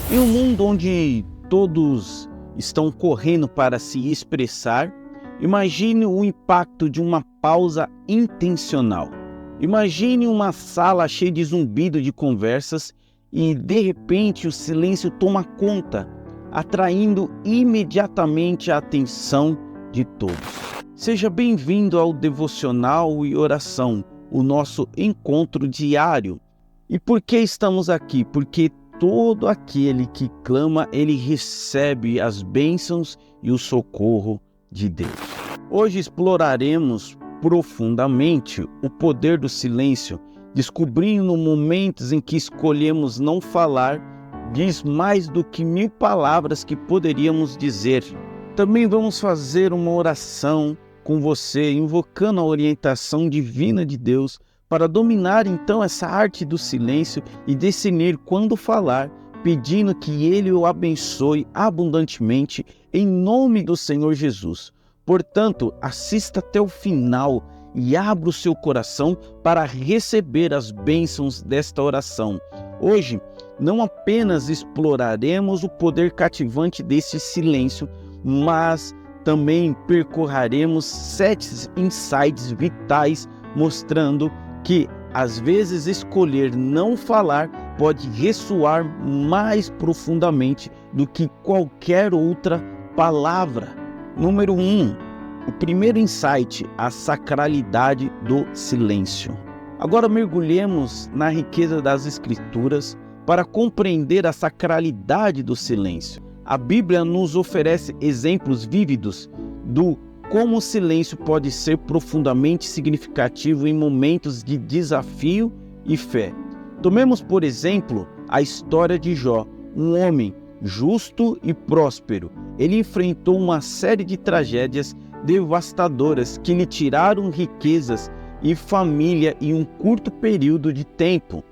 Em um mundo onde todos estão correndo para se expressar, imagine o impacto de uma pausa intencional. Imagine uma sala cheia de zumbido de conversas e, de repente, o silêncio toma conta, atraindo imediatamente a atenção de todos. Seja bem-vindo ao Devocional e Oração, o nosso encontro diário. E por que estamos aqui? Porque todo aquele que clama, ele recebe as bênçãos e o socorro de Deus. Hoje exploraremos profundamente o poder do silêncio, descobrindo momentos em que escolhemos não falar, diz mais do que 1000 palavras que poderíamos dizer. Também vamos fazer uma oração com você, invocando a orientação divina de Deus, para dominar então essa arte do silêncio e discernir quando falar, pedindo que Ele o abençoe abundantemente em nome do Senhor Jesus. Portanto, assista até o final e abra o seu coração para receber as bênçãos desta oração. Hoje, não apenas exploraremos o poder cativante desse silêncio, mas também percorreremos 7 insights vitais mostrando que, às vezes, escolher não falar pode ressoar mais profundamente do que qualquer outra palavra. Número 1. O primeiro insight, a sacralidade do silêncio. Agora mergulhemos na riqueza das Escrituras para compreender a sacralidade do silêncio. A Bíblia nos oferece exemplos vívidos do como o silêncio pode ser profundamente significativo em momentos de desafio e fé. Tomemos, por exemplo, a história de Jó, um homem justo e próspero. Ele enfrentou uma série de tragédias devastadoras que lhe tiraram riquezas e família em um curto período de tempo.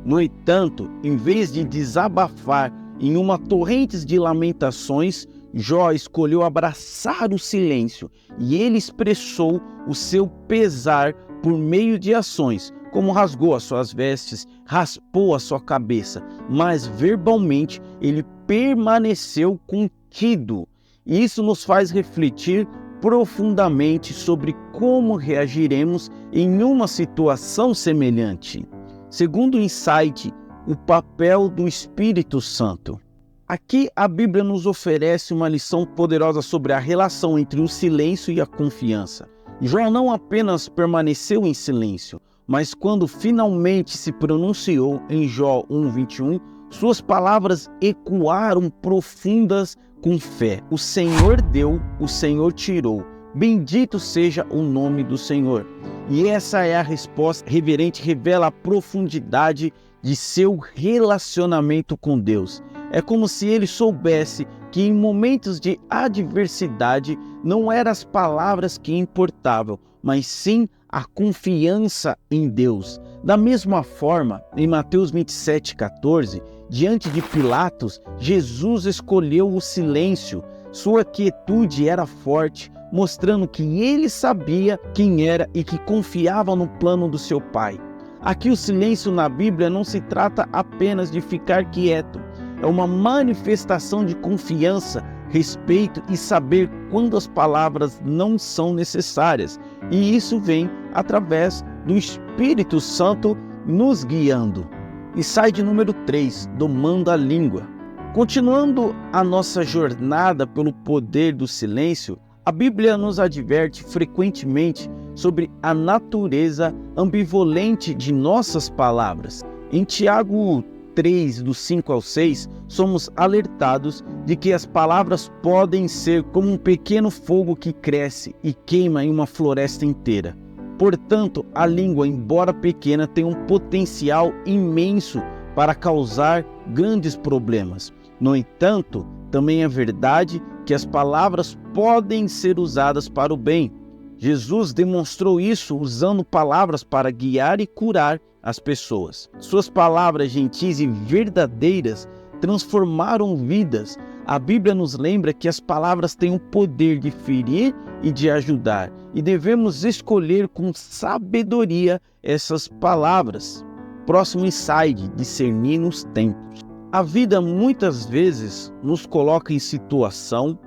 No entanto, em vez de desabafar em uma torrente de lamentações, Jó escolheu abraçar o silêncio e ele expressou o seu pesar por meio de ações, como rasgou as suas vestes, raspou a sua cabeça, mas verbalmente ele permaneceu contido. E isso nos faz refletir profundamente sobre como reagiremos em uma situação semelhante. Segundo o insight, o papel do Espírito Santo. Aqui a Bíblia nos oferece uma lição poderosa sobre a relação entre o silêncio e a confiança. Jó não apenas permaneceu em silêncio, mas quando finalmente se pronunciou em Jó 1:21, suas palavras ecoaram profundas com fé. O Senhor deu, o Senhor tirou. Bendito seja o nome do Senhor. E essa é a resposta reverente, revela a profundidade de seu relacionamento com Deus. É como se ele soubesse que em momentos de adversidade não eram as palavras que importavam, mas sim a confiança em Deus. Da mesma forma, em Mateus 27:14, diante de Pilatos, Jesus escolheu o silêncio. Sua quietude era forte, mostrando que ele sabia quem era e que confiava no plano do seu Pai. Aqui o silêncio na Bíblia não se trata apenas de ficar quieto. É uma manifestação de confiança, respeito e saber quando as palavras não são necessárias. E isso vem através do Espírito Santo nos guiando. Insight número 3, domando a língua. Continuando a nossa jornada pelo poder do silêncio, a Bíblia nos adverte frequentemente sobre a natureza ambivalente de nossas palavras. Em Tiago 3, do 5 ao 6, somos alertados de que as palavras podem ser como um pequeno fogo que cresce e queima em uma floresta inteira. Portanto, a língua, embora pequena, tem um potencial imenso para causar grandes problemas. No entanto, também é verdade que as palavras podem ser usadas para o bem. Jesus demonstrou isso usando palavras para guiar e curar as pessoas. Suas palavras gentis e verdadeiras transformaram vidas. A Bíblia nos lembra que as palavras têm o poder de ferir e de ajudar, e devemos escolher com sabedoria essas palavras. Próximo insight, discernir nos tempos. A vida muitas vezes nos coloca em situação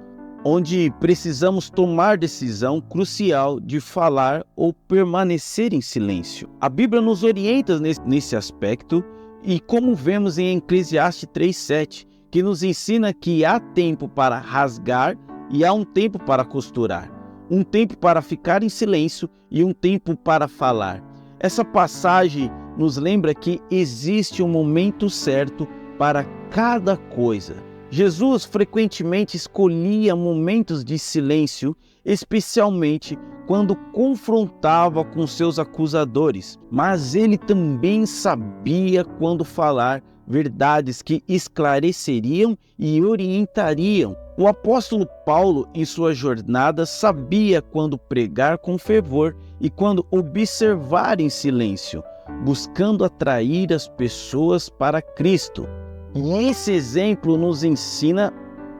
onde precisamos tomar decisão crucial de falar ou permanecer em silêncio. A Bíblia nos orienta nesse aspecto e como vemos em Eclesiastes 3:7, que nos ensina que há tempo para rasgar e há um tempo para costurar, um tempo para ficar em silêncio e um tempo para falar. Essa passagem nos lembra que existe um momento certo para cada coisa. Jesus frequentemente escolhia momentos de silêncio, especialmente quando confrontava com seus acusadores, mas ele também sabia quando falar verdades que esclareceriam e orientariam. O apóstolo Paulo, em sua jornada, sabia quando pregar com fervor e quando observar em silêncio, buscando atrair as pessoas para Cristo. E esse exemplo nos ensina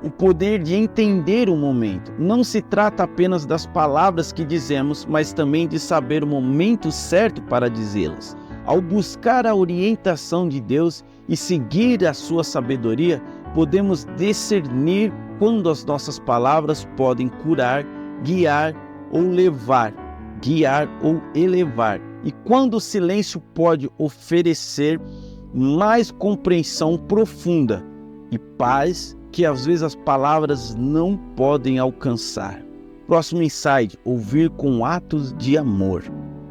o poder de entender o momento. Não se trata apenas das palavras que dizemos, mas também de saber o momento certo para dizê-las. Ao buscar a orientação de Deus e seguir a sua sabedoria, podemos discernir quando as nossas palavras podem curar, guiar ou elevar, e quando o silêncio pode oferecer mais compreensão profunda e paz que às vezes as palavras não podem alcançar. Próximo insight: ouvir com atos de amor.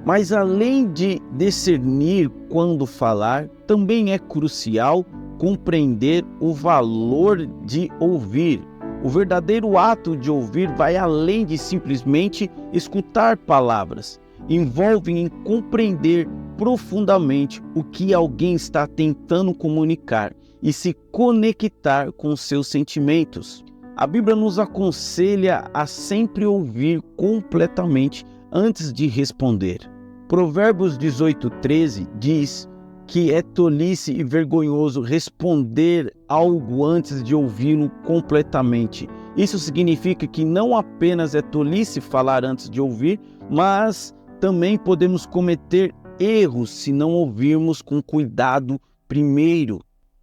Mas além de discernir quando falar, também é crucial compreender o valor de ouvir. O verdadeiro ato de ouvir vai além de simplesmente escutar palavras. Envolve em compreender profundamente o que alguém está tentando comunicar e se conectar com seus sentimentos. A Bíblia nos aconselha a sempre ouvir completamente antes de responder. Provérbios 18:13 diz que é tolice e vergonhoso responder algo antes de ouvi-lo completamente. Isso significa que não apenas é tolice falar antes de ouvir, mas também podemos cometer erros se não ouvirmos com cuidado primeiro.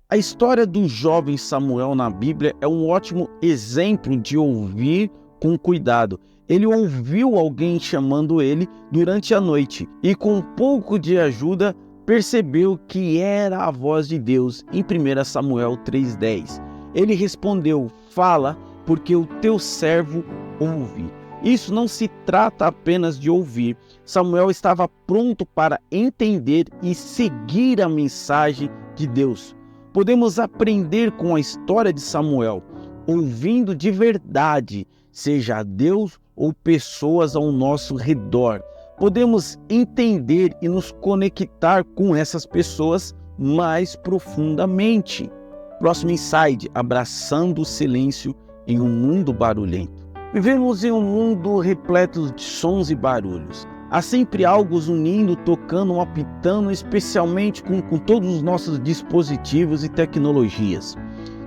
A história do jovem Samuel na Bíblia é um ótimo exemplo de ouvir com cuidado. Ele ouviu alguém chamando ele durante a noite e, com um pouco de ajuda, percebeu que era a voz de Deus em 1 Samuel 3:10. Ele respondeu: "Fala, porque o teu servo ouve." Isso não se trata apenas de ouvir. Samuel estava pronto para entender e seguir a mensagem de Deus. Podemos aprender com a história de Samuel, ouvindo de verdade, seja a Deus ou pessoas ao nosso redor. Podemos entender e nos conectar com essas pessoas mais profundamente. Próximo insight: abraçando o silêncio em um mundo barulhento. Vivemos em um mundo repleto de sons e barulhos. Há sempre algo nos unindo, tocando, apitando, especialmente com todos os nossos dispositivos e tecnologias.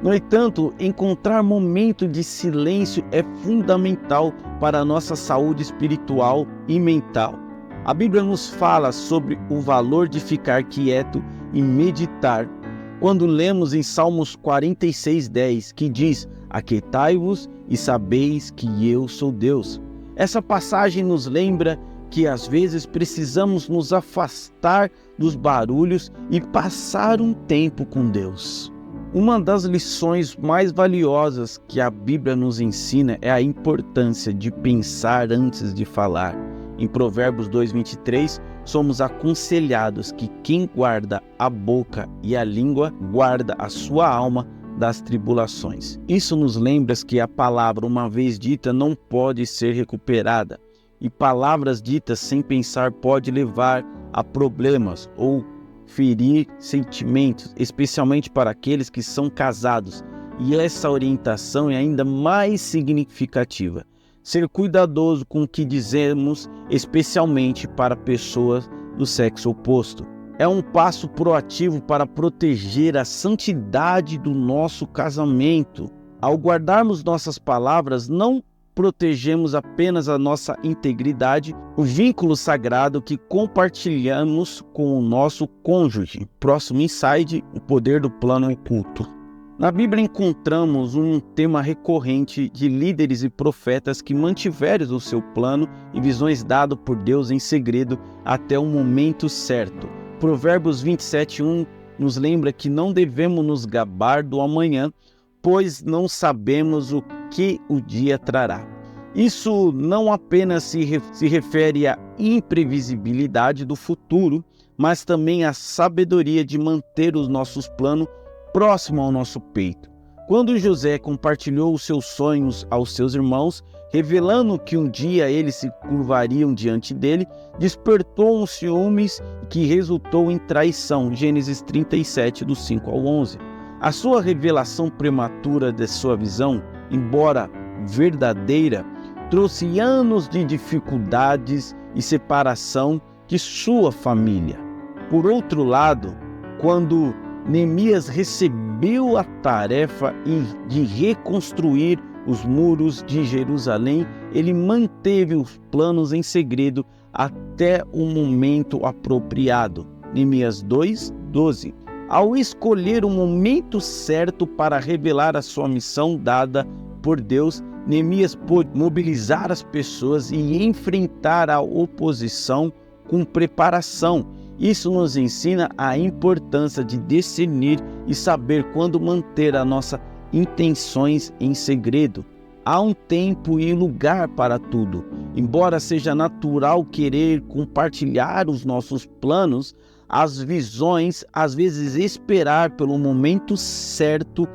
No entanto, encontrar momento de silêncio é fundamental para a nossa saúde espiritual e mental. A Bíblia nos fala sobre o valor de ficar quieto e meditar. Quando lemos em Salmos 46:10, que diz: "Aquietai-vos e sabeis que eu sou Deus." Essa passagem nos lembra que às vezes precisamos nos afastar dos barulhos e passar um tempo com Deus. Uma das lições mais valiosas que a Bíblia nos ensina é a importância de pensar antes de falar. Em Provérbios 2:23, somos aconselhados que quem guarda a boca e a língua guarda a sua alma das tribulações. Isso nos lembra que a palavra, uma vez dita, não pode ser recuperada. E palavras ditas sem pensar pode levar a problemas ou ferir sentimentos, especialmente para aqueles que são casados. E essa orientação é ainda mais significativa. Ser cuidadoso com o que dizemos, especialmente para pessoas do sexo oposto. É um passo proativo para proteger a santidade do nosso casamento. Ao guardarmos nossas palavras, não protegemos apenas a nossa integridade, o vínculo sagrado que compartilhamos com o nosso cônjuge. Próximo insight: o poder do plano oculto. Na Bíblia encontramos um tema recorrente de líderes e profetas que mantiveram o seu plano e visões dado por Deus em segredo até o momento certo. Provérbios 27:1 nos lembra que não devemos nos gabar do amanhã, pois não sabemos o que o dia trará. Isso não apenas se refere à imprevisibilidade do futuro, mas também à sabedoria de manter os nossos planos próximo ao nosso peito. Quando José compartilhou os seus sonhos aos seus irmãos, revelando que um dia eles se curvariam diante dele, despertou um ciúmes que resultou em traição. Gênesis 37, do 5 ao 11. A sua revelação prematura de sua visão, embora verdadeira, trouxe anos de dificuldades e separação de sua família. Por outro lado, quando Neemias recebeu a tarefa de reconstruir os muros de Jerusalém, ele manteve os planos em segredo até o momento apropriado. Neemias 2:12. Ao escolher o momento certo para revelar a sua missão dada por Deus, Neemias pôde mobilizar as pessoas e enfrentar a oposição com preparação. Isso nos ensina a importância de discernir e saber quando manter as nossas intenções em segredo. Há um tempo e lugar para tudo. Embora seja natural querer compartilhar os nossos planos, as visões, às vezes esperar pelo momento certo,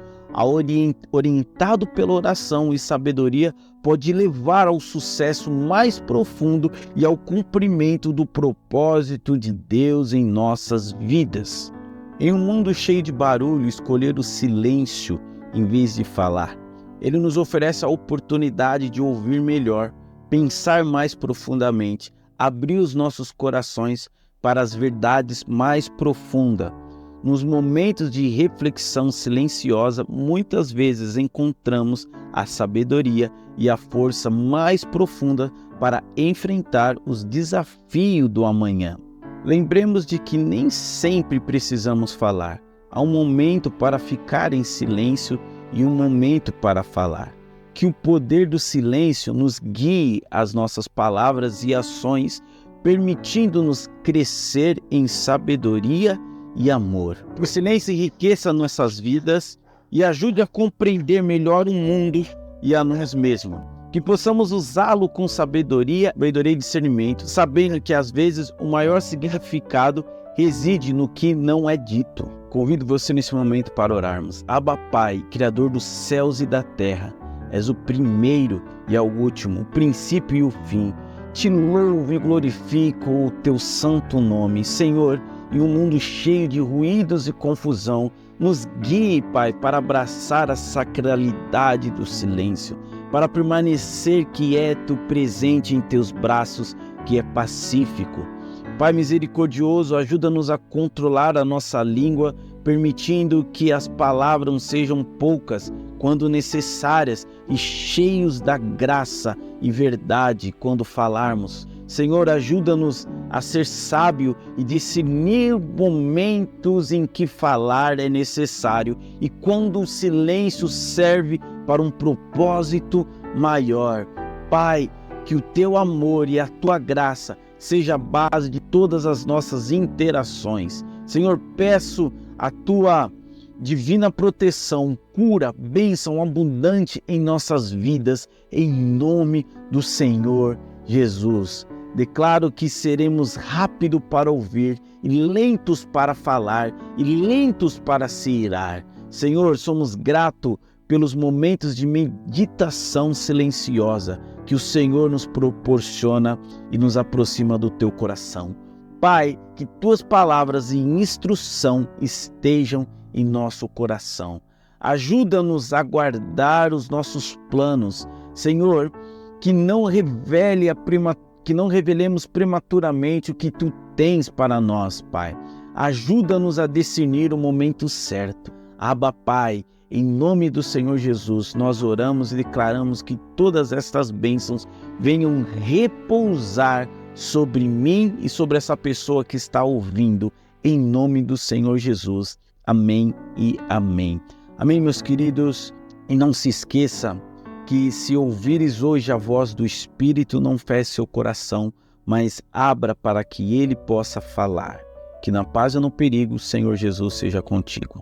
orientado pela oração e sabedoria, pode levar ao sucesso mais profundo e ao cumprimento do propósito de Deus em nossas vidas. Em um mundo cheio de barulho, escolher o silêncio em vez de falar. Ele nos oferece a oportunidade de ouvir melhor, pensar mais profundamente, abrir os nossos corações para as verdades mais profundas. Nos momentos de reflexão silenciosa, muitas vezes encontramos a sabedoria e a força mais profunda para enfrentar os desafios do amanhã. Lembremos de que nem sempre precisamos falar. Há um momento para ficar em silêncio e um momento para falar. Que o poder do silêncio nos guie as nossas palavras e ações, permitindo-nos crescer em sabedoria e amor. Que o silêncio enriqueça nossas vidas e ajude a compreender melhor o mundo e a nós mesmos. Que possamos usá-lo com sabedoria e discernimento, sabendo que às vezes o maior significado reside no que não é dito. Convido você nesse momento para orarmos. Abba Pai, Criador dos céus e da terra, és o primeiro e o último, o princípio e o fim. Te louvo e glorifico o teu santo nome, Senhor. Em um mundo cheio de ruídos e confusão, nos guie, Pai, para abraçar a sacralidade do silêncio, para permanecer quieto, presente em teus braços, que é pacífico. Pai misericordioso, ajuda-nos a controlar a nossa língua, permitindo que as palavras sejam poucas quando necessárias e cheios da graça e verdade quando falarmos. Senhor, ajuda-nos a ser sábio e discernir momentos em que falar é necessário e quando o silêncio serve para um propósito maior. Pai, que o teu amor e a tua graça seja a base de todas as nossas interações. Senhor, peço a tua divina proteção, cura, bênção abundante em nossas vidas, em nome do Senhor Jesus. Declaro que seremos rápidos para ouvir e lentos para falar e lentos para se irar. Senhor, somos gratos pelos momentos de meditação silenciosa que o Senhor nos proporciona e nos aproxima do teu coração. Pai, que tuas palavras e instrução estejam em nosso coração. Ajuda-nos a guardar os nossos planos. Senhor, que não revelemos prematuramente o que tu tens para nós, Pai. Ajuda-nos a discernir o momento certo. Abba, Pai, em nome do Senhor Jesus, nós oramos e declaramos que todas estas bênçãos venham repousar sobre mim e sobre essa pessoa que está ouvindo, em nome do Senhor Jesus. Amém e amém. Amém, meus queridos? E não se esqueça que se ouvires hoje a voz do Espírito, não feche seu coração, mas abra para que Ele possa falar. Que na paz e no perigo o Senhor Jesus seja contigo.